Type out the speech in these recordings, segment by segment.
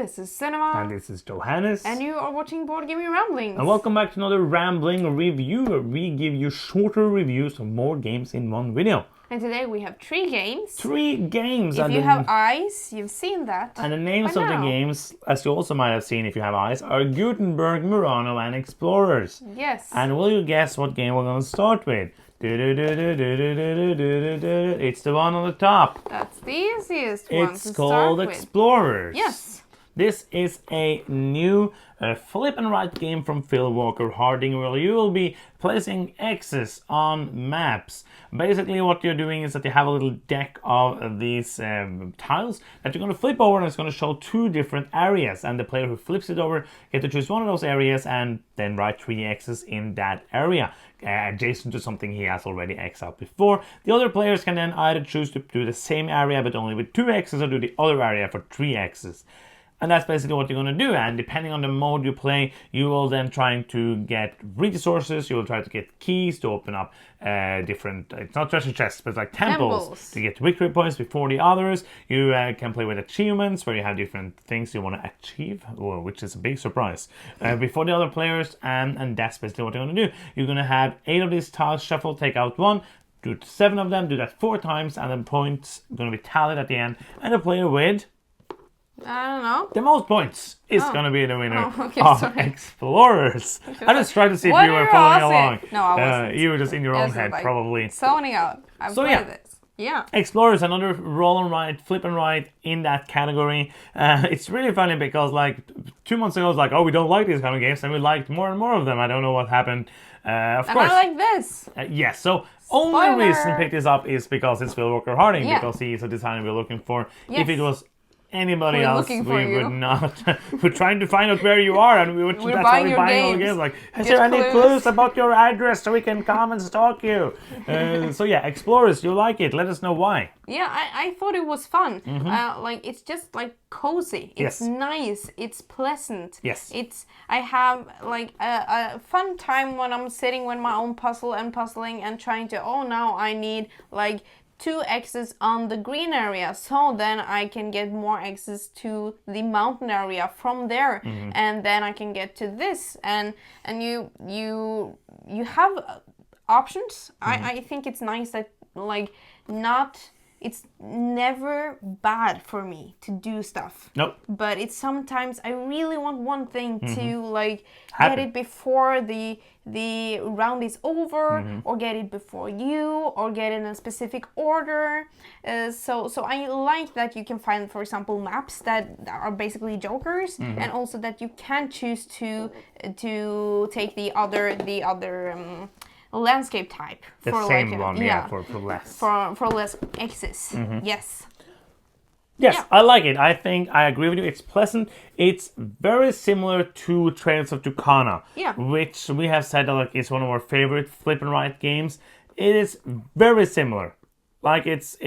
this is Cinema. And this is Johannes. And you are watching Board Gaming Ramblings. And welcome back to another rambling review where we give you shorter reviews of more games in one video. And today we have 3 games. 3 games! If you have eyes, you've seen that. And the names of the games, as you also might have seen if you have eyes, are Gutenberg, Murano and Explorers. Yes. And will you guess what game we're going to start with? It's the one on the top. That's the easiest one to start with. It's called Explorers. Yes. This is a new flip and write game from Phil Walker Harding where you will be placing X's on maps. Basically what you're doing is that you have a little deck of these tiles that you're going to flip over, and it's going to show 2 different areas, and the player who flips it over gets to choose one of those areas and then write 3 X's in that area. Adjacent to something he has already X'd out before. The other players can then either choose to do the same area but only with 2 X's, or do the other area for 3 X's. And that's basically what you're going to do. And depending on the mode you play, you will then try to get resources. You will try to get keys to open up different, it's not treasure chests, but like temples to get victory points before the others. You can play with achievements where you have different things you want to achieve, which is a big surprise, before the other players. And that's basically what you're going to do. You're going to have 8 of these tiles shuffle, take out 1, do 7 of them, do that 4 times, and then points are going to be tallied at the end. And the player with I don't know. the most points is going to be the winner of sorry. Explorers. I just tried to see if you were following along. No, I wasn't. You were just in your own head, like probably. Zoning out. I've played this. Yeah. Explorers, another roll and write, flip and write in that category. It's really funny because like 2 months ago, I was like, oh, we don't like these kind of games, and we liked more and more of them. I don't know what happened. Of course. I like this. Yes, so only reason to pick this up is because it's Phil Walker Harding, because he is a designer we're looking for. Yes. If it was anybody else, we would not. We're trying to find out where you are, and we're that's why we're buying all the games. Like, is there any clues about your address so we can come and stalk you? So yeah, Explorers, you like it? Let us know why. Yeah, I thought it was fun. Like it's just like cozy. It's nice. It's pleasant. Yes. I have like a fun time when I'm sitting with my own puzzle and puzzling and trying to. Oh, now I need like 2 X's on the green area, so then I can get more X's to the mountain area from there, and then I can get to this, and you have options. I think it's nice that like it's never bad for me to do stuff. Nope. But it's sometimes I really want one thing to like get it before the round is over, or get it before you, or get it in a specific order. So I like that you can find, for example, maps that are basically jokers, and also that you can choose to take the other landscape type the for same like one, for less. For less X's. Yes. Yes, Yeah. I like it. I think I agree with you. It's pleasant. It's very similar to Trails of Tucana, which we have said like is one of our favorite flip and write games. It is very similar. Like it's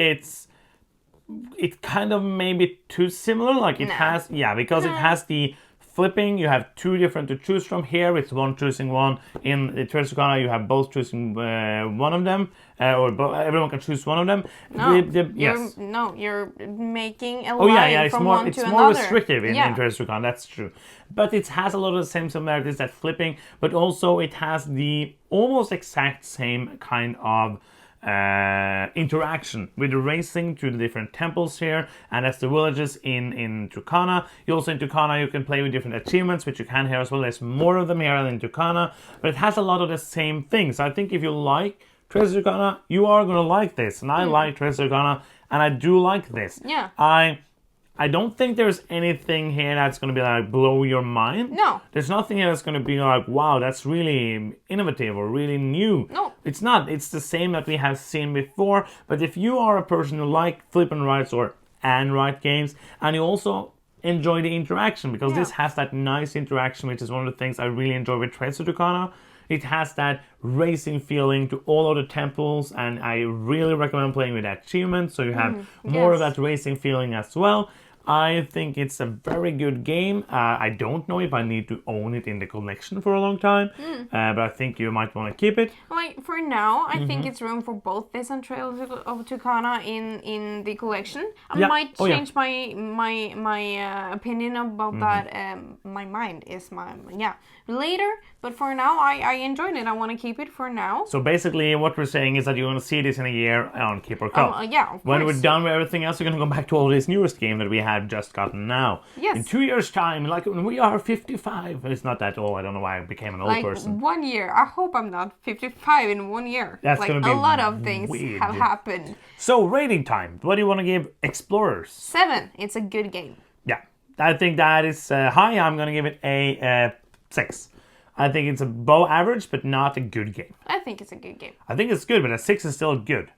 kind of maybe too similar. Like it has, because it has the flipping. You have 2 different to choose from. Here it's one choosing one. In the Trails of Tucana, you have both choosing one of them, everyone can choose one of them. No, you're making a line from one to another. It's more restrictive in Trails of Tucana, that's true. But it has a lot of the same similarities that flipping, but also it has the almost exact same kind of interaction with the racing to the different temples here, and that's the villages in Tucana. Also in Tucana you can play with different achievements, which you can here as well. There's more of them here than in Tucana, but it has a lot of the same things. I think if you like Trails of Tucana, you are going to like this, and I like Trails of Tucana, and I do like this. Yeah. I don't think there's anything here that's going to be like blow your mind. No. There's nothing here that's going to be like, wow, that's really innovative or really new. No. It's not. It's the same that we have seen before. But if you are a person who like flip and writes and write games, and you also enjoy the interaction, because this has that nice interaction, which is one of the things I really enjoy with Trails of Tucana. It has that racing feeling to all of the temples, and I really recommend playing with achievements, so you have more of that racing feeling as well. I think it's a very good game. I don't know if I need to own it in the collection for a long time, but I think you might want to keep it. Like for now, I think it's room for both this and Trails of Tucana in the collection. I Yeah. might Oh, yeah. change my opinion about that. My mind is later, but for now, I enjoyed it. I want to keep it for now. So basically, what we're saying is that you're going to see this in a year on Keep or Cup. Yeah, of When course. we're done with everything else, we're going to go back to all this newest game that we have just gotten now. Yes. In 2 years' time, like when we are 55. It's not that old. I don't know why I became an old Like person. 1 year. I hope I'm not 55 in 1 year. That's like gonna be a lot of things weird. have happened. So, rating time. What do you want to give Explorers? 7. It's a good game. Yeah, I think that is high. I'm going to give it a 6. I think it's above average, but not a good game. I think it's a good game. I think it's good, but a 6 is still good.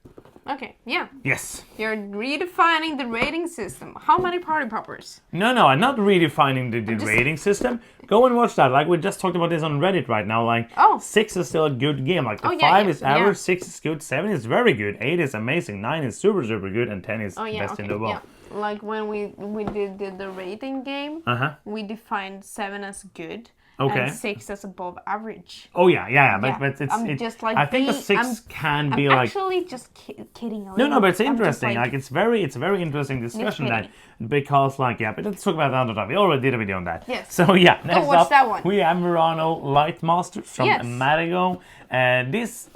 Okay, yeah. Yes. You're redefining the rating system. How many party poppers? No, I'm not redefining the rating system. Go and watch that. Like, we just talked about this on Reddit right now. Like, 6 is still a good game. Like, the 5 is average, 6 is good, 7 is very good, 8 is amazing, 9 is super, super good, and 10 is best in the world. Yeah. Like, when we did the rating game, we defined 7 as good. Okay. And 6 as above average. Oh yeah, but it's. Just like I think a 6 can be I'm like. actually just kidding a little. No, but it's I'm just interesting. Like it's a very interesting discussion that because like but let's talk about that another time. We already did a video on that. Yes. So yeah, next watch up that one. we have Murano Light Masters from Madigo, and this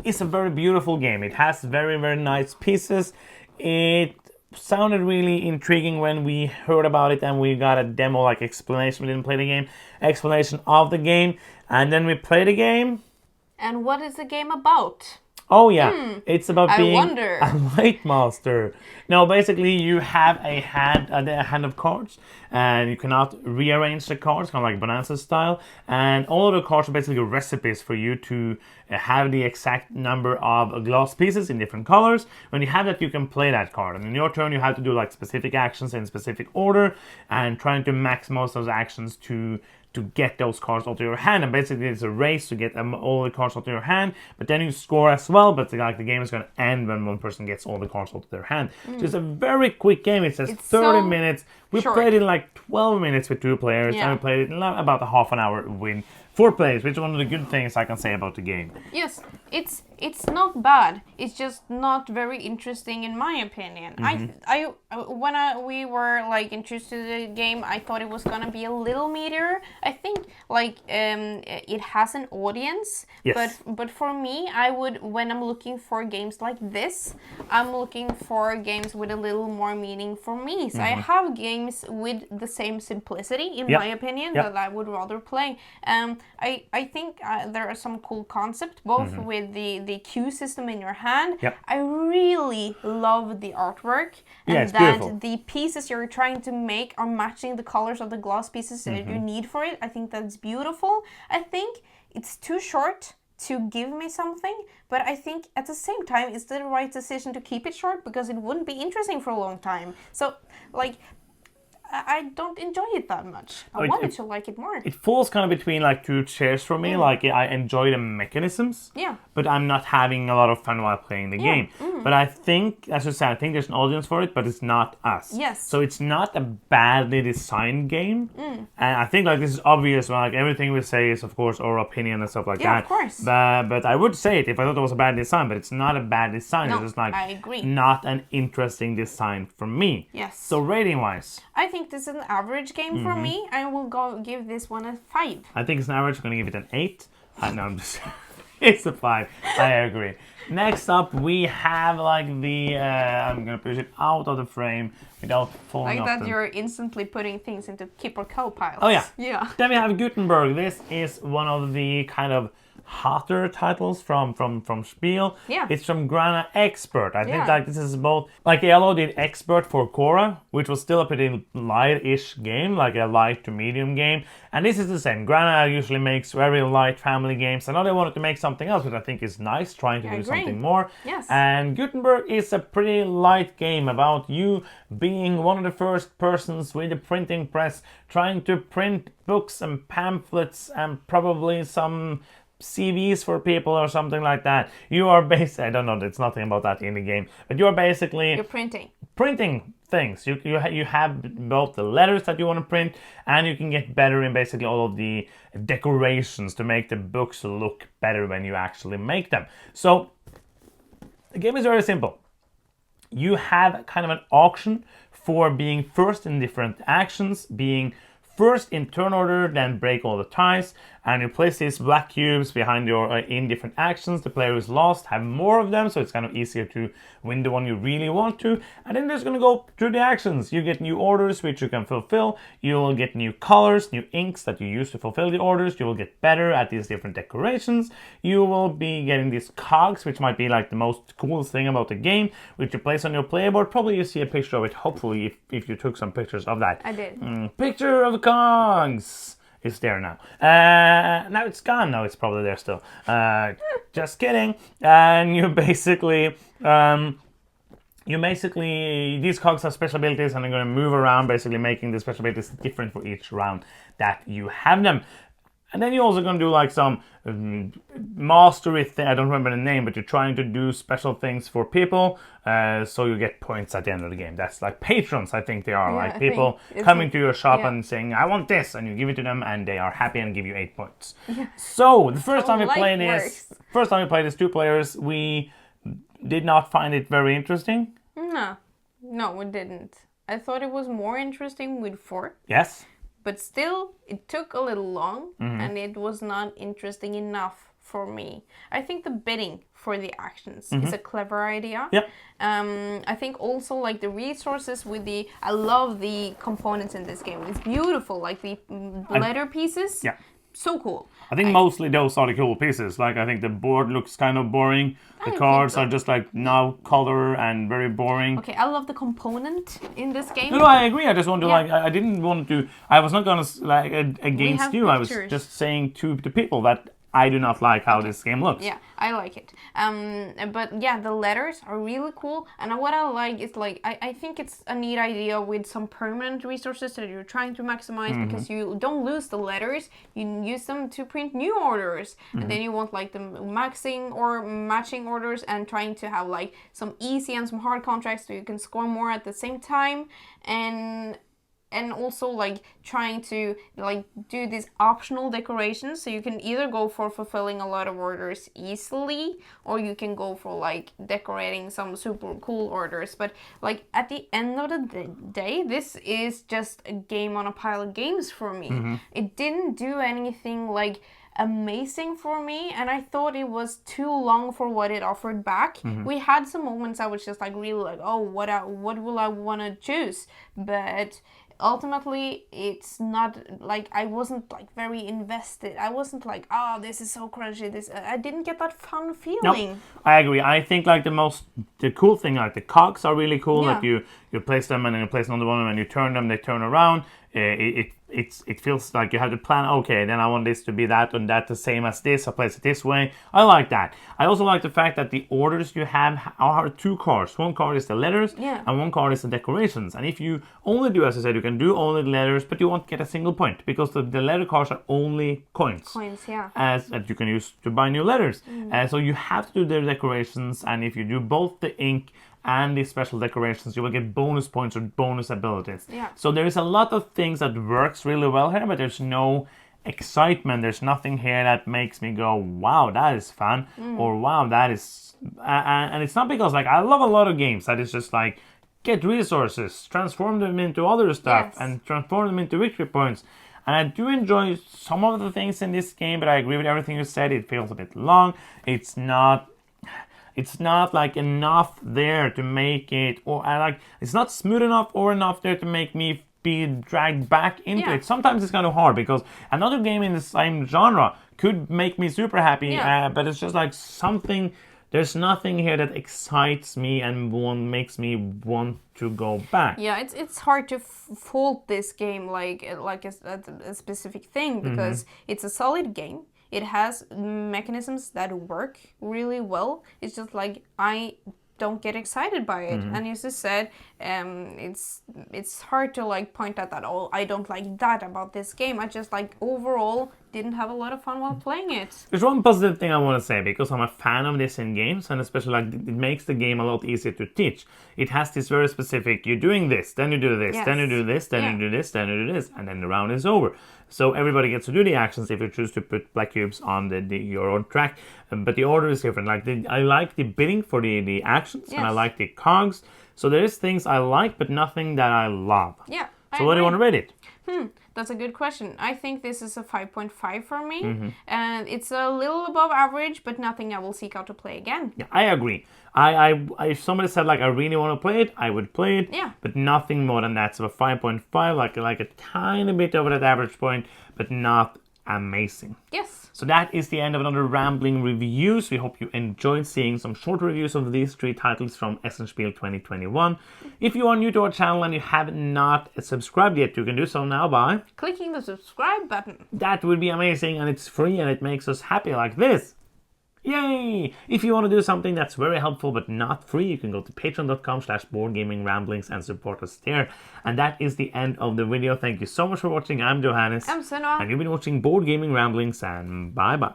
is a very beautiful game. It has very very nice pieces. It sounded really intriguing when we heard about it and we got a demo like explanation. We didn't play the game, explanation of the game, and then we played the game. And what is the game about? Oh yeah, it's about being wonder. a light master. No, basically you have a hand of cards, and you cannot rearrange the cards, kind of like Bonanza style. And all of the cards are basically recipes for you to have the exact number of glass pieces in different colors. When you have that, you can play that card. And in your turn, you have to do like specific actions in specific order, and trying to maximize those actions to get those cards onto your hand. And basically it's a race to get all the cards onto your hand, but then you score as well, but like the game is going to end when one person gets all the cards onto their hand. So it's a very quick game. It says 30 minutes. We played it in like 12 minutes with 2 players, and we played it in about a half an hour with 4 players, which is one of the good things I can say about the game. Yes, it's not bad. It's just not very interesting in my opinion. When we were like interested in the game, I thought it was gonna be a little meatier. I think like it has an audience, but for me, I would, when I'm looking for games like this, I'm looking for games with a little more meaning for me. So I have games with the same simplicity, in my opinion, that I would rather play. I think there are some cool concepts, both with the cue system in your hand. I really love the artwork, and that beautiful. the pieces you're trying to make are matching the colors of the glass pieces that you need for it. I think that's beautiful. I think it's too short to give me something, but I think at the same time it's the right decision to keep it short, because it wouldn't be interesting for a long time. So like, I don't enjoy it that much. I wanted to like it more. It falls kind of between like 2 chairs for me. Like I enjoy the mechanisms, but I'm not having a lot of fun while playing the game. But I think, as you said, I think there's an audience for it, but it's not us. Yes. So it's not a badly designed game. And I think like this is obvious. Like everything we say is of course our opinion and stuff like that. Yeah, of course. But I would say it if I thought it was a bad design. But it's not a bad design. No, it's just like I agree. not an interesting design for me. Yes. So rating wise, I think this is an average game for me. I will give this one a 5. I think it's an average. I'm going to give it an 8. No, I'm just... it's a 5. I agree. Next up, we have like the... I'm going to push it out of the frame without falling off. Like that you're instantly putting things into keep or kill piles. Oh, yeah. Yeah. Then we have Gutenberg. This is one of the kind of hotter titles from Spiel. Yeah. It's from Grana Expert. I think like this is both like Yellow did Expert for Cora, which was still a pretty light-ish game, like a light to medium game. And this is the same. Grana usually makes very light family games. I know they wanted to make something else, which I think is nice, trying to do something more. Yes. And Gutenberg is a pretty light game about you being one of the first persons with a printing press, trying to print books and pamphlets and probably some CVs for people or something like that. You are basically, I don't know, there's nothing about that in the game, but you're basically... You're printing. Printing things. You have both the letters that you want to print, and you can get better in basically all of the decorations to make the books look better when you actually make them. So the game is very simple. You have kind of an auction for being first in different actions, being first in turn order, then break all the ties, and you place these black cubes behind your in different actions. The player who's lost have more of them, so it's kind of easier to win the one you really want to. And then there's going to go through the actions. You get new orders which you can fulfill. You will get new colors, new inks that you use to fulfill the orders. You will get better at these different decorations. You will be getting these cogs, which might be like the most coolest thing about the game, which you place on your playboard. Probably you see a picture of it, hopefully, if you took some pictures of that. I did. Picture of the cogs. It's there now. Now it's gone. No, it's probably there still. Just kidding. And you basically, these cogs have special abilities, and they're going to move around, basically making the special abilities different for each round that you have them. And then you're also going to do like some mastery thing. I don't remember the name, but you're trying to do special things for people, so you get points at the end of the game. That's like patrons, I think they are. Like people coming to your shop and saying, I want this, and you give it to them, and they are happy and give you 8 points. So the first time we played this 2 players, we did not find it very interesting. No, we didn't. I thought it was more interesting with 4. Yes. But still, it took a little long, and it was not interesting enough for me. I think the bidding for the actions is a clever idea. Yep. I think also like the resources with I love the components in this game. It's beautiful, like the letter pieces. Yeah. So cool. I think mostly those are the cool pieces. Like, I think the board looks kind of boring. The cards are just like now color and very boring. Okay, I love the component in this game. No, I agree. I just want to I didn't want to. I was not gonna like against you. Pictures. I was just saying to the people that I do not like how this game looks. Yeah, I like it. But yeah, the letters are really cool. And what I like is like, I think it's a neat idea with some permanent resources that you're trying to maximize because you don't lose the letters. You use them to print new orders. And then you want like the maxing or matching orders and trying to have like some easy and some hard contracts so you can score more at the same time. And also like trying to like do these optional decorations, so you can either go for fulfilling a lot of orders easily, or you can go for like decorating some super cool orders. But like at the end of the day, this is just a game on a pile of games for me. It didn't do anything like amazing for me, and I thought it was too long for what it offered back. We had some moments I was just like really like, oh, what will I want to choose? But ultimately, it's not like I wasn't like very invested. I wasn't like, oh, this is so crunchy. I didn't get that fun feeling. No, I agree. I think like the cool thing, like the cogs are really cool. Yeah. Like you place them and then you place another one and you turn them, they turn around. It feels like you have to plan, okay, then I want this to be that and that the same as this, I place it this way. I like that. I also like the fact that the orders you have are 2 cards. One card is the letters and one card is the decorations. And if you only do, as I said, you can do only the letters, but you won't get a single point because the letter cards are only coins. Coins, yeah. That you can use to buy new letters. So you have to do the decorations, and if you do both the ink and the special decorations, you will get bonus points or bonus abilities. Yeah. So there is a lot of things that works really well here, but there's no excitement. There's nothing here that makes me go, wow, that is fun, or wow, that is... and it's not because, like, I love a lot of games that is just like, get resources, transform them into other stuff, and transform them into victory points. And I do enjoy some of the things in this game, but I agree with everything you said. It feels a bit long. It's not like enough there to make it, or it's not smooth enough or enough there to make me be dragged back into it. Sometimes it's kind of hard because another game in the same genre could make me super happy, but it's just like there's nothing here that excites me and makes me want to go back. Yeah, it's hard to fault this game like a specific thing because it's a solid game. It has mechanisms that work really well. It's just like I don't get excited by it. And as you said, it's hard to like point out that, oh, I don't like that about this game. I just like overall didn't have a lot of fun while playing it. There's one positive thing I want to say, because I'm a fan of this in games, and especially like it makes the game a lot easier to teach. It has this very specific, you're doing this, then you do this, then you do this, then you do this, then you do this, and then the round is over. So everybody gets to do the actions if you choose to put black cubes on your own track, but the order is different. Like I like the bidding for the actions, and I like the cogs. So there is things I like, but nothing that I love. Yeah. So what do you want to rate it? That's a good question. I think this is a 5.5 for me. And it's a little above average, but nothing I will seek out to play again. Yeah, I agree. If somebody said like I really want to play it, I would play it. Yeah. But nothing more than that. So a 5.5, like a tiny bit over that average point, but not amazing. Yes. So that is the end of another rambling reviews. We hope you enjoyed seeing some short reviews of these 3 titles from Spiel 2021. If you are new to our channel and you have not subscribed yet, you can do so now by clicking the subscribe button. That would be amazing, and it's free, and it makes us happy like this. Yay! If you want to do something that's very helpful but not free, you can go to patreon.com/boardgamingramblings and support us there. And that is the end of the video. Thank you so much for watching. I'm Johannes. I'm Senna. And you've been watching Board Gaming Ramblings, and bye-bye.